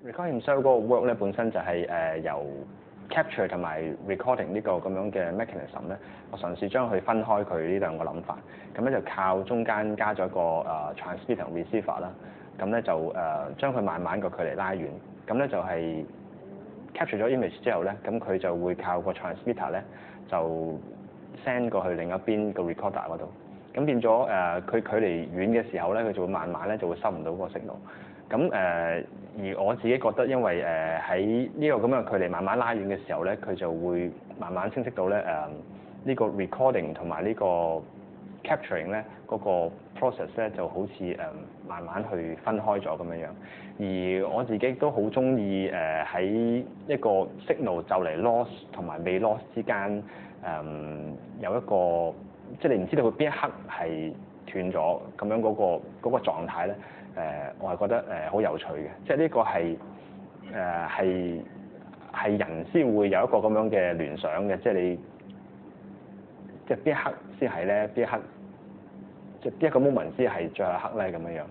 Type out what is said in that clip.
recording himself 嗰個 work 咧本身就係由 capture 同埋 recording 呢個咁樣嘅 mechanism 咧，我嘗試將佢分開佢呢兩個諗法，咁咧就靠中間加咗一個transmitter 同 receiver 啦，咁咧就將佢慢慢個距離拉遠，咁咧就係 capture 咗 image 之後咧，咁佢就會靠個 transmitter 咧就 send 過去另一邊個 recorder 嗰度，咁變咗佢距離遠嘅時候咧，佢就會慢慢咧就會收唔到嗰個 signal。咁而我自己覺得，因為喺呢個咁嘅距離慢慢拉遠嘅時候咧，佢就會慢慢清晰到咧呢個 recording 同埋呢個 capturing 咧嗰個 process 咧就好似慢慢去分開咗咁樣樣。而我自己都好中意喺一個 signal 就嚟 loss 同埋未 loss 之間有一個即係你唔知道佢邊一刻係斷咗咁樣嗰個狀態咧。我係覺得好有趣嘅，即係呢個係人先會有一個咁樣嘅聯想嘅，即係你即係邊一刻先係咧，邊一刻即係邊一個 moment 先係最後一刻咧咁樣樣。